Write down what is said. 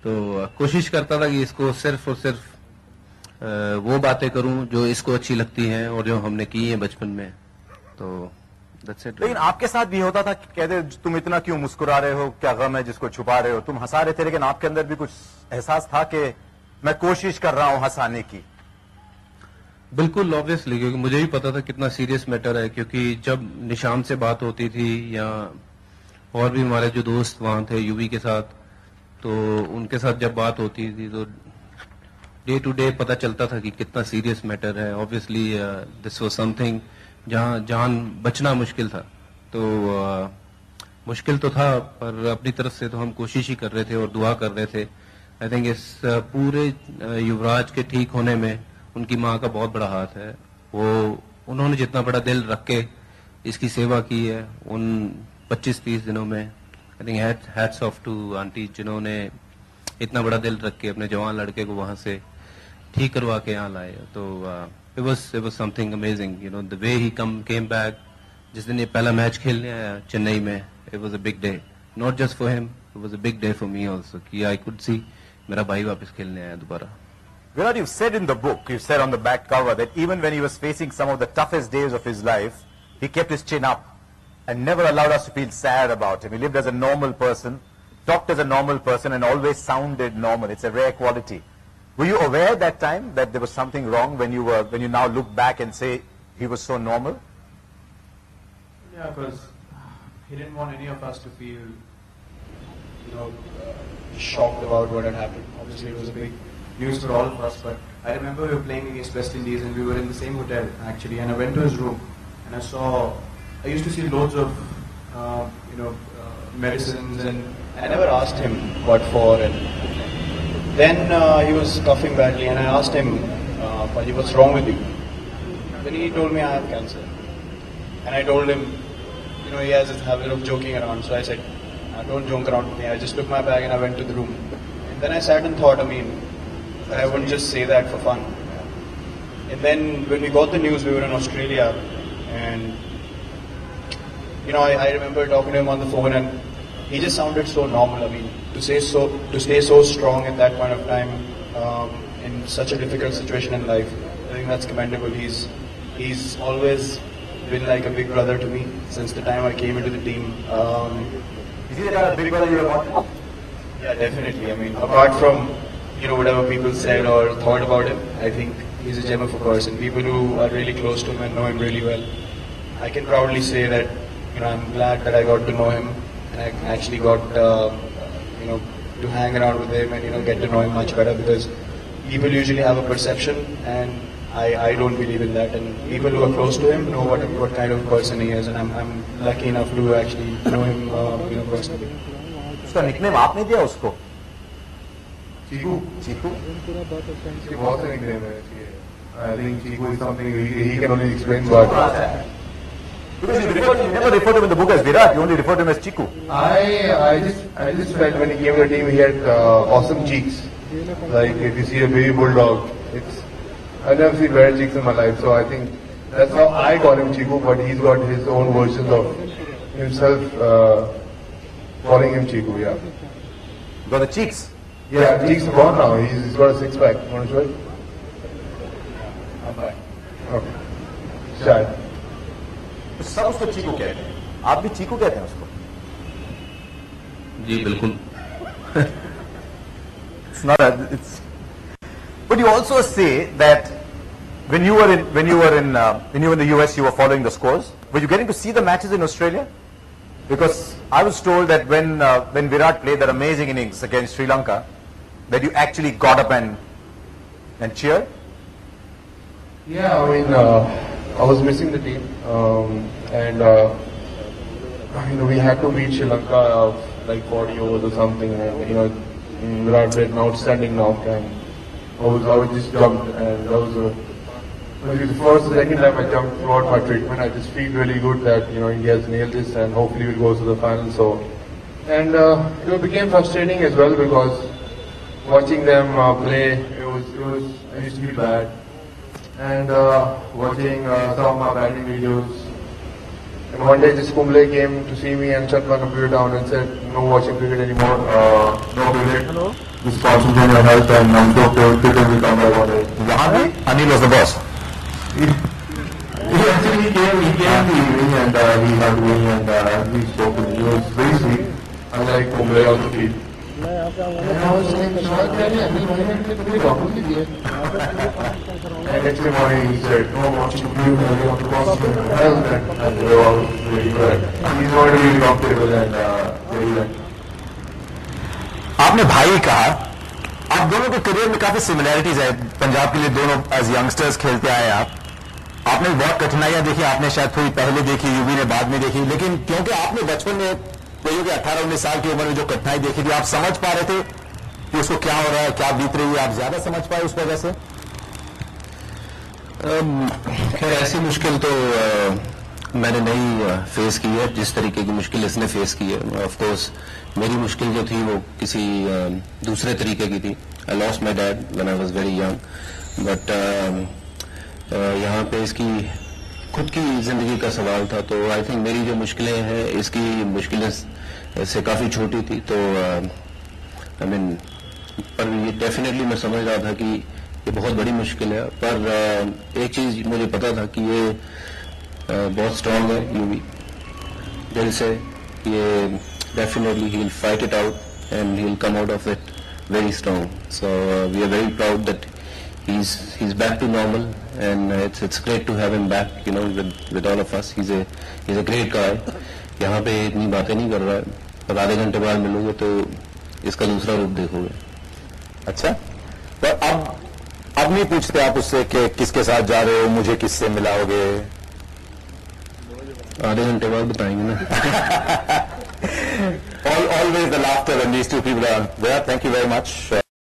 तो कोशिश करता था कि इसको सिर्फ और सिर्फ वो बातें करूं जो इसको अच्छी लगती हैं और जो हमने की हैं बचपन में, तो that's it. लेकिन आपके साथ भी होता था कि कहते तुम इतना क्यों मुस्कुरा रहे हो, क्या गम है जिसको छुपा रहे हो, तुम हंसा रहे थे लेकिन आपके अंदर भी कुछ एहसास था कि मैं कोशिश कर रहा हूं हंसाने की? बिल्कुल ऑब्वियसली, क्योंकि मुझे भी पता था कितना सीरियस मैटर है, क्योंकि जब निशान से बात होती थी या और भी हमारे जो दोस्त वहां थे यूवी के साथ, तो उनके साथ जब बात होती थी तो डे टू डे पता चलता था कि कितना सीरियस मैटर है. ऑब्वियसली दिस वाज समथिंग जहां जान बचना मुश्किल था. तो मुश्किल तो था, पर अपनी तरफ से तो हम कोशिश ही कर रहे थे और दुआ कर रहे थे. आई थिंक इस पूरे युवराज के ठीक होने में उनकी माँ का बहुत बड़ा हाथ है. वो उन्होंने जितना बड़ा दिल रख के इसकी सेवा की है उन 25-30 दिनों में, I think hats off to aunty जिन्होंने इतना बड़ा दिल रख के अपने जवान लड़के को वहां से ठीक करवा के यहाँ लाए. तो it was something amazing, you know, the way he came back. जिस दिन ये पहला मैच खेलने आया चेन्नई में, it was a big day, not just for him, it was a big day for me also, कि I could see मेरा भाई वापस खेलने आया दोबारा. Virat, you said in the book, you said on the back cover that even when he was facing some of the toughest days of his life, he kept his chin up and never allowed us to feel sad about him. He lived as a normal person, talked as a normal person, and always sounded normal. It's a rare quality. Were you aware at that time that there was something wrong when you now look back and say he was so normal? Yeah, because he didn't want any of us to feel, shocked about what had happened. Obviously, it was a big news for all of us. But I remember we were playing against West Indies, and we were in the same hotel actually. And I went to his room, and I used to see loads of, medicines, and I never asked him what for. And then he was coughing badly, and I asked him, Paji, what's wrong with you? Then he told me I have cancer. And I told him, he has this habit of joking around. So I said, don't joke around with me. I just took my bag and I went to the room. And then I sat and thought, I wouldn't just say that for fun. And then when we got the news, we were in Australia. And, I remember talking to him on the phone, and he just sounded so normal. To stay so strong at that point of time in such a difficult situation in life, I think that's commendable. He's always been like a big brother to me since the time I came into the team. Is he the kind of big brother you wanted? Yeah, definitely. Apart from whatever people said or thought about him, I think he's a gem of a person. People who are really close to him and know him really well, I can proudly say that I'm glad that I got to know him. And I actually got, to hang around with him and, get to know him much better, because people usually have a perception, and I don't believe in that. And people who are close to him know what kind of person he is, and I'm lucky enough to actually know him, personally. उसका nickname आपने दिया उसको? चीकू. चीकू? इसके बहुत से nickname है. I think Chiku is something he can only explain what. Because you never referred to him in the book as Virat, you only referred to him as Chiku. I just felt when he came to the team, he had awesome cheeks. Like if you see a baby bulldog, I've never seen better cheeks in my life. So I think that's how I call him Chiku, but he's got his own versions of himself calling him Chiku. Yeah. Got the cheeks? Yeah, cheeks are gone now. He's got a six-pack. Want to show it? I'm fine. Okay. Shy. सब उसको चीकू कहते हैं. आप भी चीकू कहते हैं उसको? जी बिल्कुल. But you also say that when you were in the US, you were following the scores. Were you getting to see the matches in Australia? Because I was told that when Virat played that amazing innings against Sri Lanka, that you actually got up and cheered. Yeah, I was missing the team, and we had to beat Sri Lanka like 40 overs or something, and Virat did an outstanding knock, and I was just jumped, and that was maybe the first or second time I jumped throughout my treatment. I just feel really good that India has nailed this, and hopefully we'll go to the final. So, and it became frustrating as well, because watching them play, I used to feel bad. And watching some of my batting videos, And one day this Kumble came to see me and shut my computer down and said, no watching cricket anymore, no cricket. This concentrate on your health and I'm sure cricket will come back one day. Anil was the boss. He actually came to the evening and he hugged me and he spoke to me. He was very sweet, unlike Kumble on the field. And I was like, and next morning he said, no watching computer, you want to concentrate on your health and we were all really glad. He's not really comfortable and very glad. आपने भाई कहा, आप दोनों के career में काफी similarities है। पंजाब के लिए दोनों एज यंगस्टर्स खेलते आए आप। आपने बहुत कठिनाइयां देखी, आपने शायद थोड़ी पहले देखी, यूवी ने बाद में देखी, लेकिन क्योंकि आपने बचपन में वही कि 18-19 साल की उम्र में जो कठिनाई देखी थी, आप समझ पा रहे थे कि उसको क्या हो रहा है, क्या बीत रही है, आप ज्यादा समझ पाए उस वजह से। खैर ऐसी मुश्किल तो मैंने नहीं फेस की है जिस तरीके की मुश्किल इसने फेस की है। ऑफ कोर्स मेरी मुश्किल जो थी वो किसी दूसरे तरीके की थी। I lost my dad when I was very young, but यहाँ पे इसकी खुद की जिंदगी का सवाल था। तो आई थिंक मेरी जो मुश्किलें हैं इसकी मुश्किलें से काफी छोटी थी। तो आई मीन पर ये डेफिनेटली मैं समझ रहा था कि ये बहुत बड़ी मुश्किल है, पर एक चीज मुझे पता था कि ये बहुत स्ट्रांग है यूवी दिल से। ये definitely he will fight it out and he will come out of it very strong. So we are very proud that he's back to normal and it's great to have him back, you know, with all of us. He's a great guy. यहाँ पे इतनी बातें नहीं कर रहा है, पर आधे घंटे बाद मिलोगे तो इसका दूसरा रूप देखोगे। अच्छा, तो अब नहीं पूछते आप उससे कि किसके साथ जा रहे हो, मुझे किससे मिलाओगे? आधे घंटे बाद बताएंगे ना। Always the laughter when these two people are there. Thank you very much.